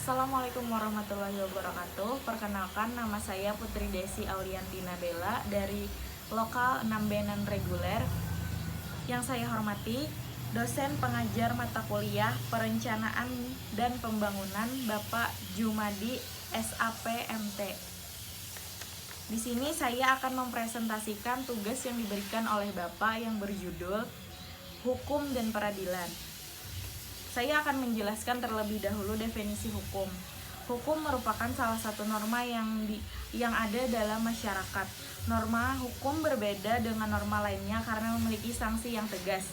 Assalamualaikum warahmatullahi wabarakatuh. Perkenalkan, nama saya Putri Desi Auliantina Bella dari Lokal 6B Non-Reguler. Yang saya hormati, dosen pengajar mata kuliah Perencanaan dan Pembangunan Bapak Jumadi SAP MT. Di sini saya akan mempresentasikan tugas yang diberikan oleh Bapak yang berjudul Hukum dan Peradilan. Saya akan menjelaskan terlebih dahulu definisi hukum. Hukum merupakan salah satu norma yang ada dalam masyarakat. Norma hukum berbeda dengan norma lainnya karena memiliki sanksi yang tegas.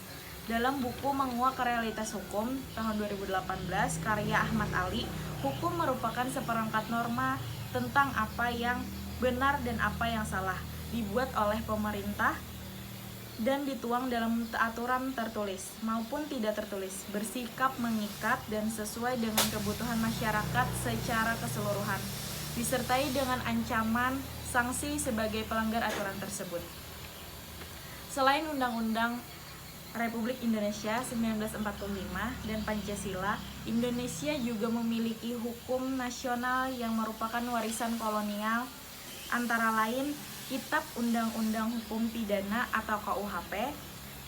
Dalam buku Menguak Realitas Hukum tahun 2018 karya Ahmad Ali, hukum merupakan seperangkat norma tentang apa yang benar dan apa yang salah, dibuat oleh pemerintah dan dituang dalam aturan tertulis maupun tidak tertulis, bersikap mengikat dan sesuai dengan kebutuhan masyarakat secara keseluruhan, disertai dengan ancaman sanksi sebagai pelanggar aturan tersebut. Selain Undang-Undang Republik Indonesia 1945 dan Pancasila, Indonesia juga memiliki hukum nasional yang merupakan warisan kolonial, antara lain Kitab Undang-Undang Hukum Pidana atau KUHP,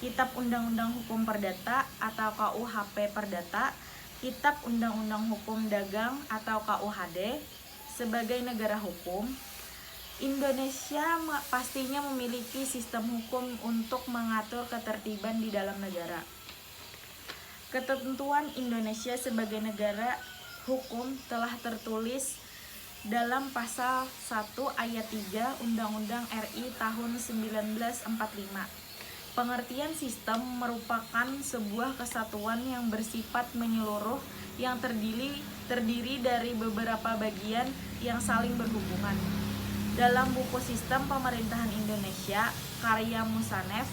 Kitab Undang-Undang Hukum Perdata atau KUHP Perdata, Kitab Undang-Undang Hukum Dagang atau KUHD. Sebagai negara hukum, Indonesia pastinya memiliki sistem hukum untuk mengatur ketertiban di dalam negara. Ketentuan Indonesia sebagai negara hukum telah tertulis dalam pasal 1 ayat 3 Undang-Undang RI tahun 1945. Pengertian sistem merupakan sebuah kesatuan yang bersifat menyeluruh yang terdiri dari beberapa bagian yang saling berhubungan. Dalam buku Sistem Pemerintahan Indonesia, karya Musanef,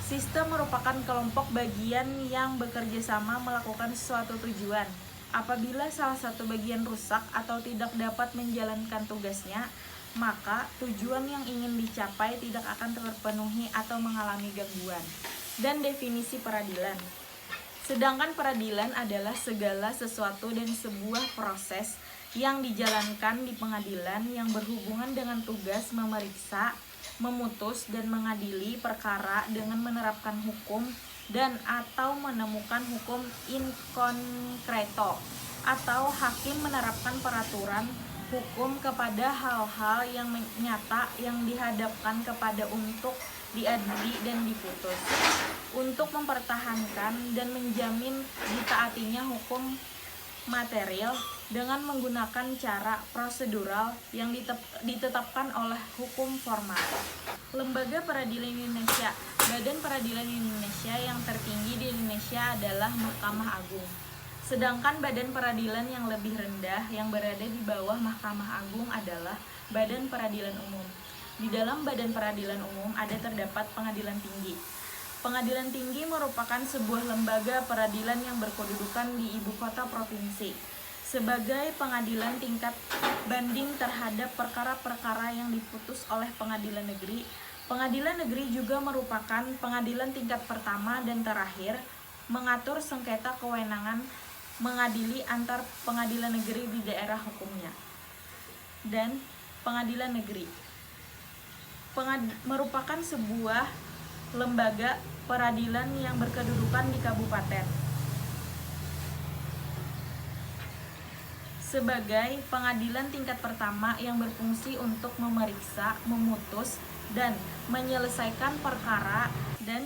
sistem merupakan kelompok bagian yang bekerja sama melakukan suatu tujuan. Apabila salah satu bagian rusak atau tidak dapat menjalankan tugasnya, maka tujuan yang ingin dicapai tidak akan terpenuhi atau mengalami gangguan. Dan definisi peradilan. Sedangkan peradilan adalah segala sesuatu dan sebuah proses yang dijalankan di pengadilan yang berhubungan dengan tugas memeriksa, memutus, dan mengadili perkara dengan menerapkan hukum dan atau menemukan hukum in concreto, atau hakim menerapkan peraturan hukum kepada hal-hal yang nyata yang dihadapkan kepada untuk diadili dan diputus, untuk mempertahankan dan menjamin ditaatinya hukum material dengan menggunakan cara prosedural yang ditetapkan oleh hukum formal. Lembaga Peradilan Indonesia. Badan Peradilan Indonesia yang tertinggi di Indonesia adalah Mahkamah Agung. Sedangkan badan peradilan yang lebih rendah yang berada di bawah Mahkamah Agung adalah Badan Peradilan Umum. Di dalam Badan Peradilan Umum terdapat Pengadilan Tinggi. Pengadilan Tinggi merupakan sebuah lembaga peradilan yang berkedudukan di ibu kota provinsi sebagai pengadilan tingkat banding terhadap perkara-perkara yang diputus oleh pengadilan negeri. Pengadilan negeri juga merupakan pengadilan tingkat pertama dan terakhir, mengatur sengketa kewenangan mengadili antar pengadilan negeri di daerah hukumnya. Dan pengadilan negeri merupakan sebuah lembaga peradilan yang berkedudukan di kabupaten sebagai pengadilan tingkat pertama yang berfungsi untuk memeriksa, memutus, dan menyelesaikan perkara. Dan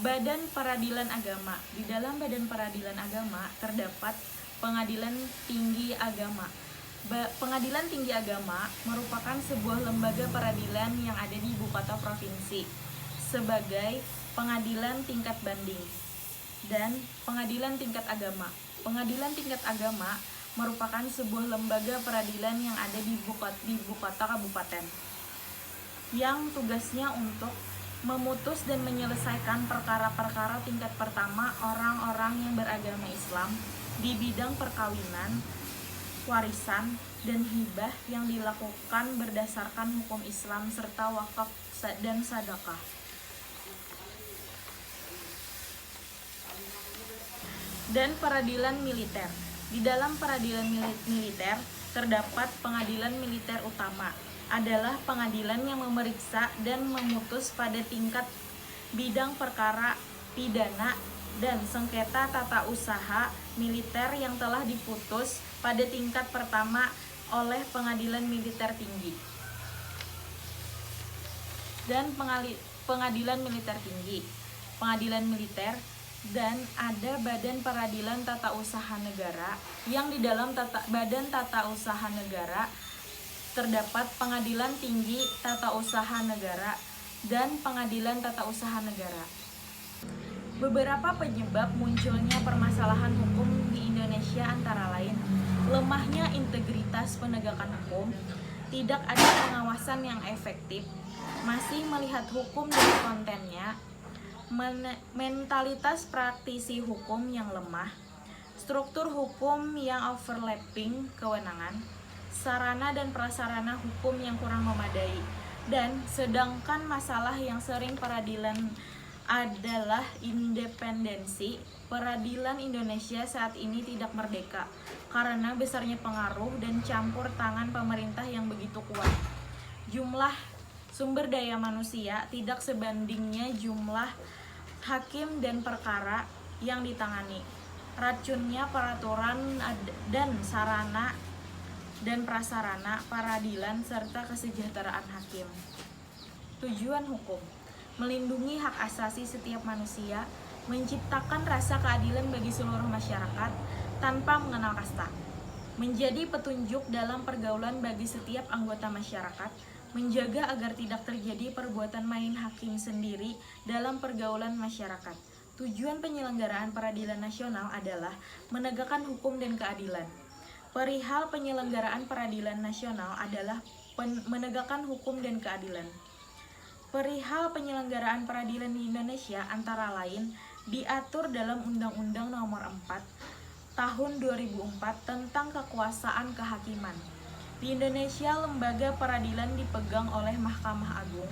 Badan Peradilan Agama. Di dalam Badan Peradilan Agama terdapat Pengadilan Tinggi Agama. Pengadilan Tinggi Agama merupakan sebuah lembaga peradilan yang ada di ibu kota provinsi sebagai pengadilan tingkat banding. Dan Pengadilan Tingkat Agama. Pengadilan Tingkat Agama merupakan sebuah lembaga peradilan yang ada di ibu kota kabupaten yang tugasnya untuk memutus dan menyelesaikan perkara-perkara tingkat pertama orang-orang yang beragama Islam di bidang perkawinan, warisan, dan hibah yang dilakukan berdasarkan hukum Islam serta wakaf dan sedekah. Dan peradilan militer. Di dalam peradilan militer terdapat pengadilan militer utama, adalah pengadilan yang memeriksa dan memutus pada tingkat bidang perkara pidana dan sengketa tata usaha militer yang telah diputus pada tingkat pertama oleh pengadilan militer tinggi dan pengadilan militer tinggi, pengadilan militer, dan ada Badan Peradilan Tata Usaha Negara yang di dalam Badan Tata Usaha Negara terdapat Pengadilan Tinggi Tata Usaha Negara dan Pengadilan Tata Usaha Negara. Beberapa penyebab munculnya permasalahan hukum di Indonesia antara lain lemahnya integritas penegakan hukum, tidak ada pengawasan yang efektif, masih melihat hukum dari kontennya, mentalitas praktisi hukum yang lemah, struktur hukum yang overlapping kewenangan, sarana dan prasarana hukum yang kurang memadai, dan sedangkan masalah yang sering peradilan adalah independensi. Peradilan Indonesia saat ini tidak merdeka karena besarnya pengaruh dan campur tangan pemerintah yang begitu kuat. Jumlah sumber daya manusia tidak sebandingnya jumlah hakim dan perkara yang ditangani. Racunnya peraturan dan sarana dan prasarana peradilan serta kesejahteraan hakim. Tujuan hukum: melindungi hak asasi setiap manusia, menciptakan rasa keadilan bagi seluruh masyarakat tanpa mengenal kasta, menjadi petunjuk dalam pergaulan bagi setiap anggota masyarakat, menjaga agar tidak terjadi perbuatan main hakim sendiri dalam pergaulan masyarakat. Tujuan penyelenggaraan peradilan nasional adalah menegakkan hukum dan keadilan. Perihal penyelenggaraan peradilan nasional adalah menegakkan hukum dan keadilan. Perihal penyelenggaraan peradilan di Indonesia antara lain diatur dalam Undang-Undang Nomor 4 Tahun 2004 tentang kekuasaan kehakiman. Di Indonesia, lembaga peradilan dipegang oleh Mahkamah Agung.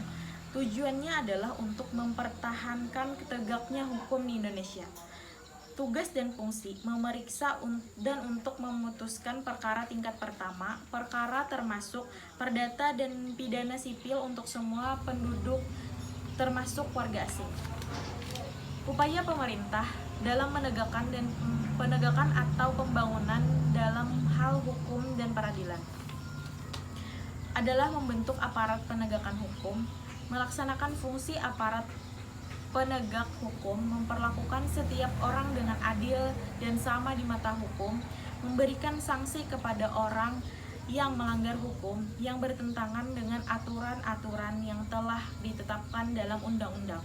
Tujuannya adalah untuk mempertahankan tegaknya hukum di Indonesia. Tugas dan fungsi: memeriksa dan untuk memutuskan perkara tingkat pertama, perkara termasuk perdata dan pidana sipil untuk semua penduduk termasuk warga asing. Upaya pemerintah dalam penegakan atau pembangunan dalam hal hukum dan peradilan adalah membentuk aparat penegakan hukum, melaksanakan fungsi aparat penegak hukum, memperlakukan setiap orang dengan adil dan sama di mata hukum, memberikan sanksi kepada orang yang melanggar hukum yang bertentangan dengan aturan-aturan yang telah ditetapkan dalam undang-undang,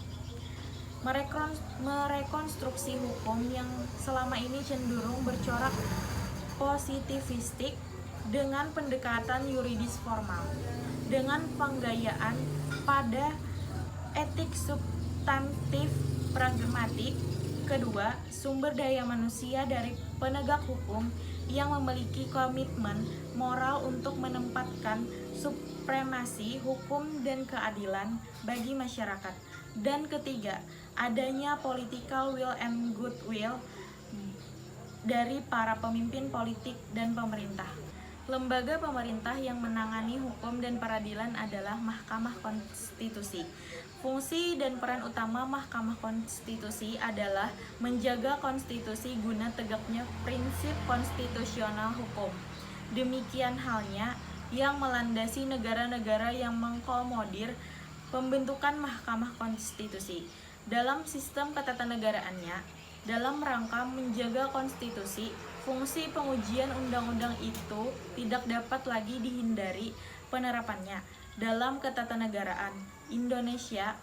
merekonstruksi hukum yang selama ini cenderung bercorak positivistik dengan pendekatan yuridis formal, dengan penggayaan pada etik substantif pragmatik. Kedua, sumber daya manusia dari penegak hukum yang memiliki komitmen moral untuk menempatkan supremasi hukum dan keadilan bagi masyarakat. Dan ketiga, adanya political will and goodwill dari para pemimpin politik dan pemerintah. Lembaga pemerintah yang menangani hukum dan peradilan adalah Mahkamah Konstitusi. Fungsi dan peran utama Mahkamah Konstitusi adalah menjaga konstitusi guna tegaknya prinsip konstitusional hukum. Demikian halnya yang melandasi negara-negara yang mengakomodir pembentukan Mahkamah Konstitusi dalam sistem ketatanegaraan-nya. Dalam rangka menjaga konstitusi, fungsi pengujian undang-undang itu tidak dapat lagi dihindari penerapannya dalam ketatanegaraan Indonesia,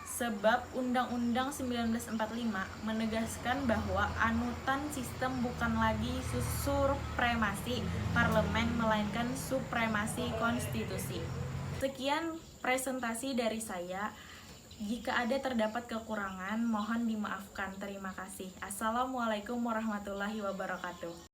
sebab Undang-Undang 1945 menegaskan bahwa anutan sistem bukan lagi supremasi parlemen melainkan supremasi konstitusi. Sekian presentasi dari saya. Jika ada terdapat kekurangan, mohon dimaafkan. Terima kasih. Assalamualaikum warahmatullahi wabarakatuh.